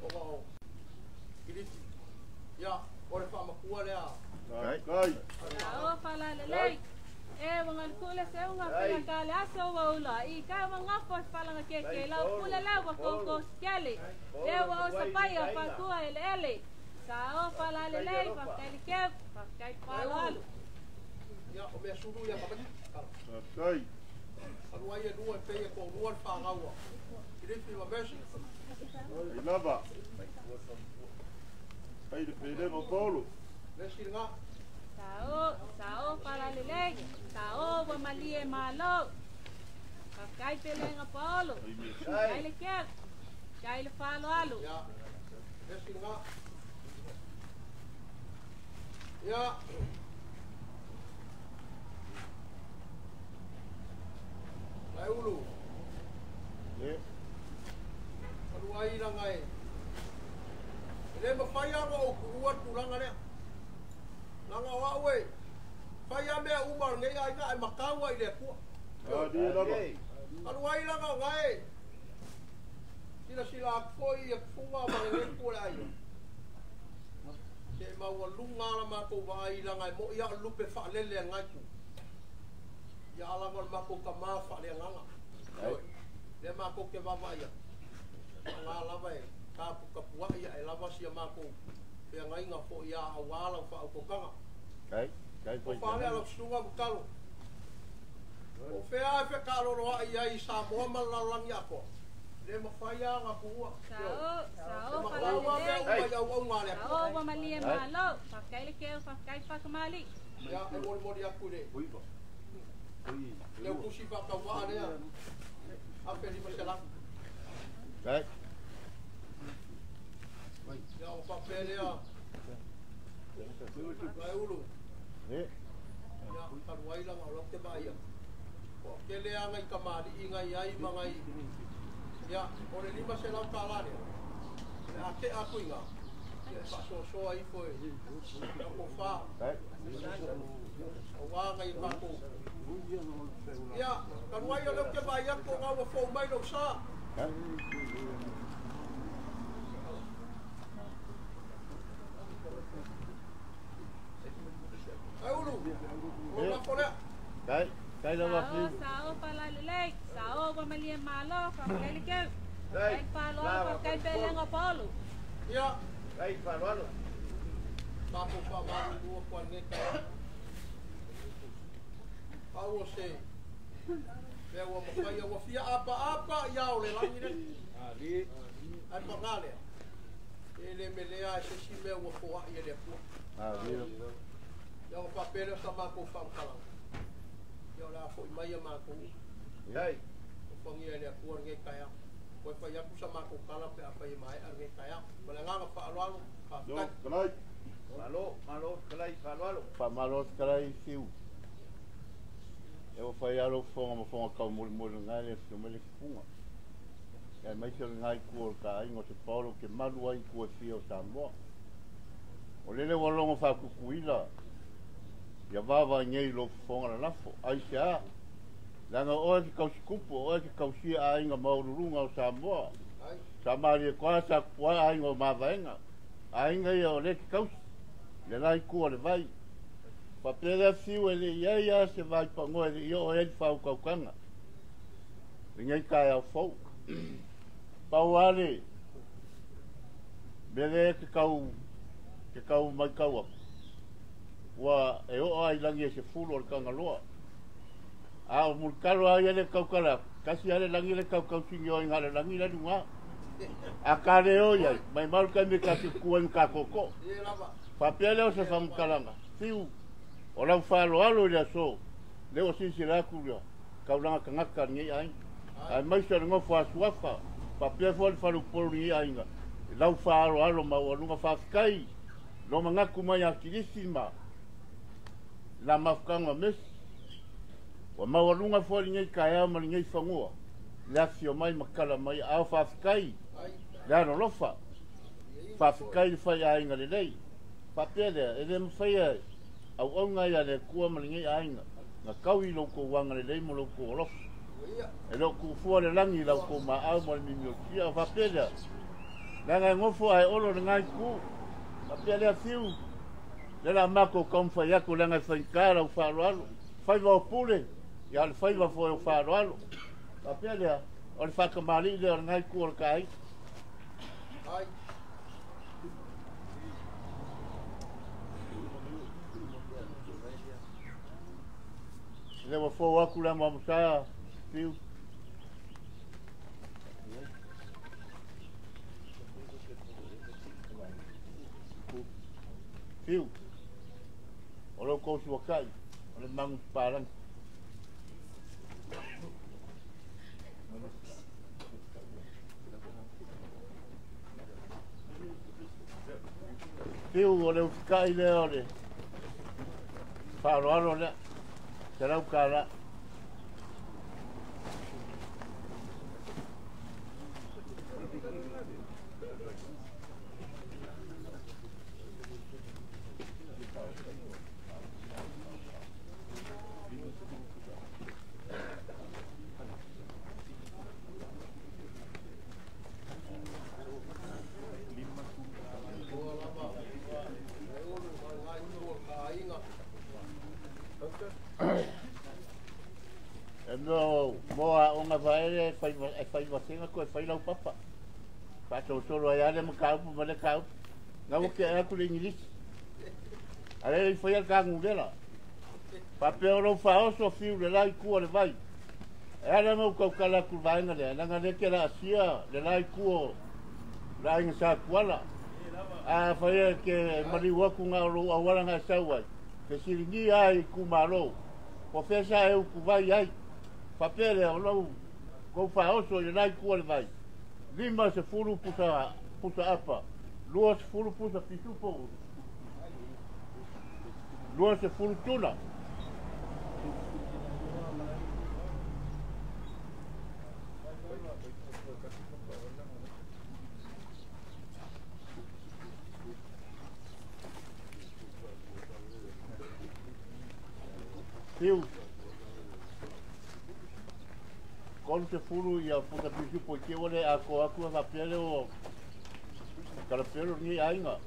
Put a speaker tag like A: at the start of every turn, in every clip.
A: o kiriti ya ore fa makua lea
B: kai
C: o fala lelei e wanga kule se unga pela kale aso wa ula I ka wanga fo fala ke la kule la wa ko skele e wa o sapaya fa tua ele sa o fala lelei fa kale ke fa kai fala
A: ya o me suru ya papani
B: kai
A: anu ai no pe ko no fa ngawa kiriti wa meshi
B: inaba ai de pede no polo
A: meshi nga
C: sao para lelei sao wa malie malo fa kai pele nga polo kai le ke kai le falo alo
A: ya meshi nga ya ai ulu anu ai la ngai le ma fai aro o kuat kurang ane langa wa we fai ame umar ngai ai ga makawa ile ku
B: di laba
A: anu ai langa ngai sila foi e funga ma ngai ku ai ke ma wa lunga la ma ko vai langa mo ya lupe fa lele ngai ku ya ala ma ko ka ma fa le nganga le ma ko ke va vai nga lava e ka puwa ia e lava sia mako pe ngai nga fo ia awala fa ko kanga
B: kai
A: ko fa le ala sunga butalo o fe a fe ka lo ro ia I sa mo ma la lang ya ko le ma fa ia nga puwa
C: sao fala lelei
A: ya o ma le
C: sao wa malie malo fa kai le ke fa kai fa kamali
A: ya e mo dia ku le le ku si fa ka wa le a pe ni ma se la
B: kai
A: ya o papel ya vai ulu ya karuai lang o te baya o kele anga I kamali inga ai mangai ya o le lima se lau tala le ake aku inga fa so ai foi o fa o wa ngai pa ko ya karuai o te baya ko nga o fo mai lo sa ai ulu o la fora
B: kai laba
C: sao pala lelei sao wa malie malo fa kai le ke kai falo fa kai pele nga polo
A: ya
D: kai falo
A: pa ko fa ma lu ko ne ka pa o se le wa mo fa ya wa fia apa ya o le langi ne
D: ali
A: ai pa ngale ele melea se si me wa fo ia le pu ya o papel sa ma ko fa kala ya la fo mai ma ko
D: ai
A: o fa ngia le pu nge kaya ko fa ya ku sa ma ko kala pe apa ia mai nge kaya ma la nga fa alo fa
B: kai
D: malo kalai falo
B: fa malo kai siu eu fai alo fonga ka mo ngai se me le funga e mai se ngai ku ka ai ngo te polo ke malu ai ku fio sa mo o lele walongo fa ku kuila ya vava ngei lo fonga la fo ai sia langa o ki kupu o ki kausi ai nga maururunga o sa mo sa mari kwa sa kwa ai ngo mavaenga ai ngai o le kausi le lai ku le vai pa pera fiu ele ia se vai pa ngo ele yo ele fa ka kanga ngai ka ya fo pa wale bele ke kau mai kau wa e o ai langi se fulo o kanga loa a o mulkalo ai ele kau kala kasi ale langi le kau singo ngale langi le dunga a kare o ia mai mal ka me ka kuan ka koko pa pele o se fam kalanga fiu o la falo alo le so le o sisi la kulia ka ulanga kangaka ngi ai ai mai se ngo fa suafa pa pele fo falu poli ai nga la falo alo ma o lunga fa kai lo manga kuma ya kirisima la mafkanga mes wa ma o lunga fo ngi kaya ma ngi fangua la fio mai makala mai a fa kai la no lofa fa kai fa ya inga le dei pa pele e dem fa ya au onga ya le kua malingi ainga na kaui lo ko wanga le mo lo ko lo e lo ku fu le langi lo ko ma au mo mi mi kia fa pele Nanga ngofo ai olo ngai ku. Papia le fiu. Le la mako kom fa ya ku langa fankara u faroalo. Fai va pule. Ya le fai va fo u faroalo. Papia le o le fakamali le ngai ku o kai.
A: Ai.
B: Le wa fo wa ku la mo sa fiu. Fiu. O lo ko su kai. O le mang parang. Fiu o le kai le o le. Faroalo le. Será o cara. No, moa o nga vai fai você ko fai lau papa. Pa to solo ai le makau mo le kau. Nga o ke aku le ngili. Ale foi al kangu dela. Pa pe o fa o so fiu le lai ku le vai. Era mo ko kala ku vai nga le nga le ke la sia le lai ku la nga sa kwala. A fai ke mali wa ku nga ro awala nga sa wai. Ke siringi ai ku malo. Po fesa e ku vai ai. Papele o lau ko fa oso le lai ku le vai. Lima se furu pusa apa. Lua se furu pusa pitupo. Lua se furu tuna. Fiu. Con se furu ia puta pisu porque ole ako va pele o kala pele ni ainga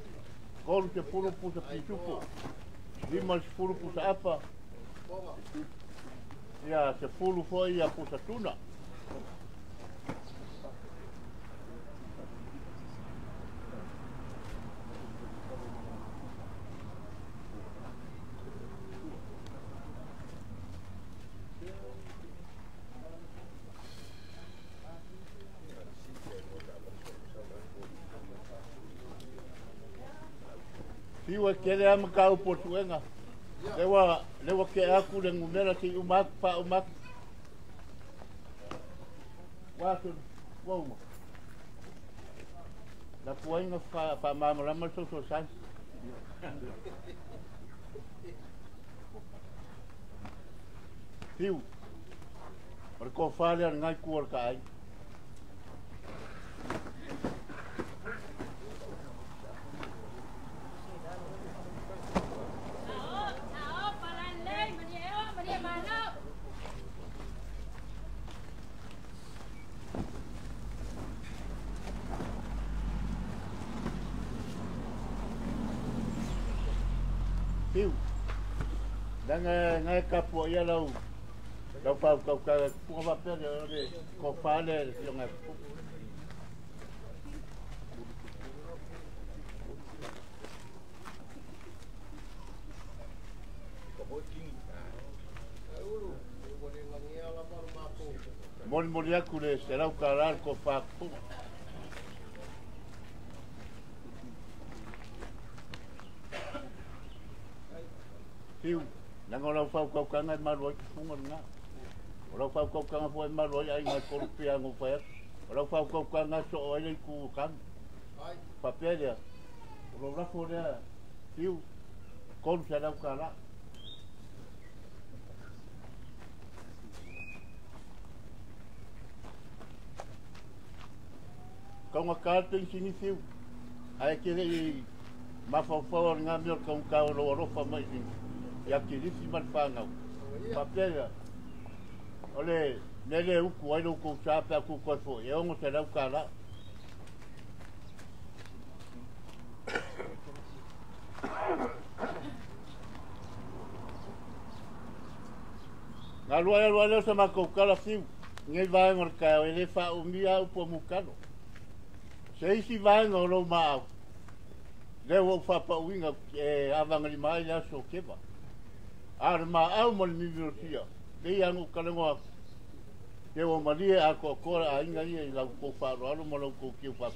B: con se furu puta pisu po lima se furu puta apa ia se furu foi ia puta tuna Iwa kele ama kau potuenga. Lewa ke aku le ngumela ki umak pa umak. Watu woma. La puenga pa mama la maso so san. Fiu. Por ko fale ngai kuor kai. Fiu. Dan ngai kapo ia lau pau kau ka pu va pele ko fale yo ngai. Mon moria kule será o caral ko fa pu. Fiu, nang ora fa ko kanga maroi fungo nga. Ora fa ko kanga foi maroi ai ngai korupia ngo fa. Ora fa ko kanga so ai ku kan. Ai, papel. Ora fa ora fiu. Kon será o cara. Com a carta em significa aí aquele mafafo nga meu com ka ro fa mais ya que disse mal fanga papel ole nele u ko ai lo ko sa pa ku ko fo e ongo será o cara Alua leo sama ko kala fiu. Ngai vai ngor ka ele fa umia upo mukano. Sei si vai ngoro ma. Leo fa pa winga avanga li mai la so keva. Ar ma au mo ni virtia. Dei anu kalengo. Leo maria ako kora ainga ni la ko fa ro mo lo ko ki fa.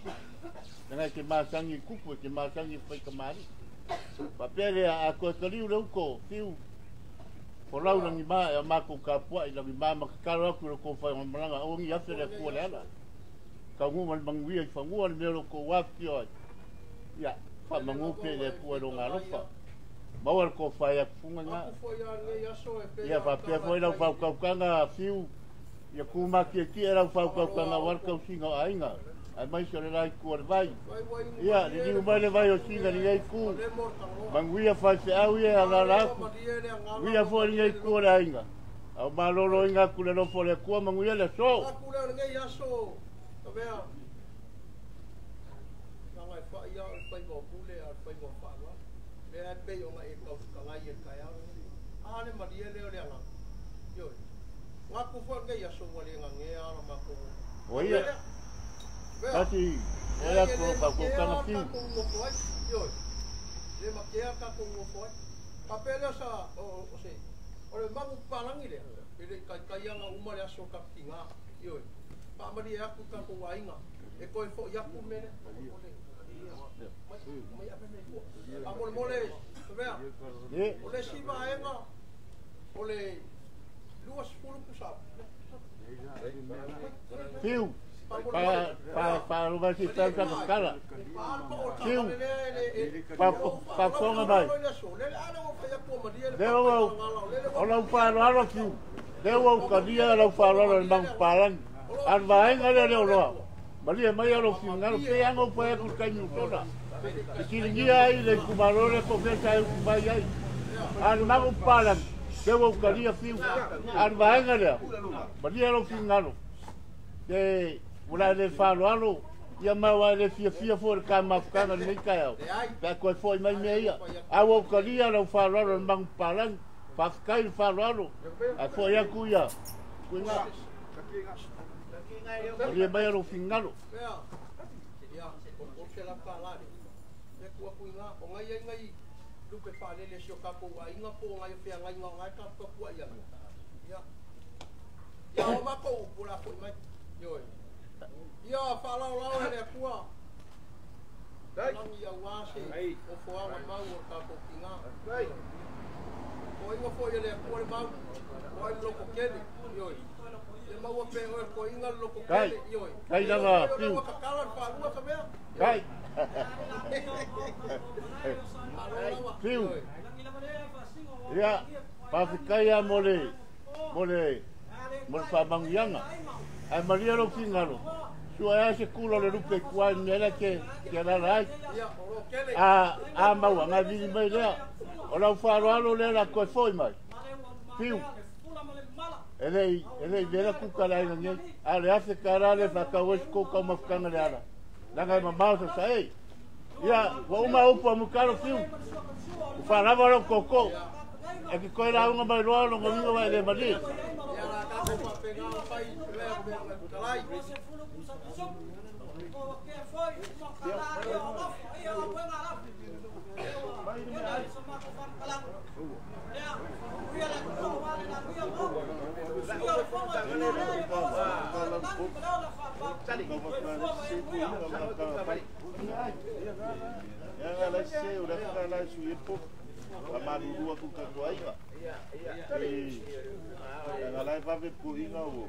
B: Ngai ke masangi kupu ke masangi fa kamari. Papele ako toliu lo ko fiu. Por lau langi maa e mako ka pua i langi maa makakaro aku lo ko whai malanga o ngi ate le kua le ala. Ka nguma le manguia i whangua le mero ko waki oi. Ia, wha mangupe le kua lo ngā rofa. Maua le ko whai aku funga ngā. Ia, wha pia koe lau whau kaukanga fiu. Ia kumaki e kia lau whau kaukanga warkau singa o ainga. Ai mai se le lai kua le vai. Ia, le niu mai le vai o singa ni ei ku. Manguia whai se au ia ala laku. Wia fo ni ku la inga. Au malolo inga ku le no fo le ku manguia le so.
A: Ku le ngai aso. Tabea. Ngai fa ia fa mo ku le al fa mo fa wa. Le ai pe o ngai ka ka ngai e ka ya. Ane ma dia le le nga. Yo. Nga ku fo ngai aso wa le nga nge ala ma ku.
B: O ia. Kasi era ko pa ko kana tiu.
A: Yo. Le ma ke ka ku mo fo. Papele sa o se. Ore mangu palangi le. Ele kai nga uma le aso ka kinga. Yo. Pa mari aku ka ko wainga. E ko fo yaku mene. Mai ape me ko. Amol mole. Vea. Ole si vaenga. Ole luas pulu pusa.
B: Tiu. Pa lugar que está na cara. Tiu. Pa fonga vai. Deu o faro alo tiu. Deu o cadia o faro alo bang palang. Ar vai ngale le lo. Maria mai alo fingal pe ango pa ku kanyu toda. Kilingia ai le kumarole ko ke sai vai ai. Ar mago palang. Deu o cadia fiu. Ar vai ngale. Maria alo fingalo. Ula le faro alo. Ia maua le fia for ka mafkanga ni kai au. Pa ko foi mai meia. Au ko lia lo faro alo bang palang. Pa kai faro alo. A foi a kuia. Kuina. Ia mai alo fingalo.
A: Ia, o se la pala. Le ku kuina, o ngai ngai lupe fa le sio ka ko ai nga ko ngai fe ngai ngai ka ko ku ia. Ia. Ia o ma ko pula ko mai. Yo. Ia fala lao ele kua. Dai. Ia wase. O foa ma mau o ka ko kinga. Dai. O inga fo ele kua mau. O ele loko kele. Yo. Le mau pe o ko inga loko kele. Yo.
B: Dai dava piu. Dai. Piu. Ia, pa fikai mole. Mole fa mangianga. Ai Maria lo fingalo. Sua se culo le rupe kwa nela ke la rai. A mau nga vi mai le. O la faro alo le la ko foi mai. Piu. Ele vera ku kala ngai. Ale afe karale fa ka wes ko ka mafkanga le ala. Langa mamau sa sai. Ia, wa uma upo mukalo piu. Fa lavaro koko. E ki koe la unga mai roa lo ngomingo mai le mali.
D: Amarurua ku ka toaiga. Nga lai whawe puhinga o.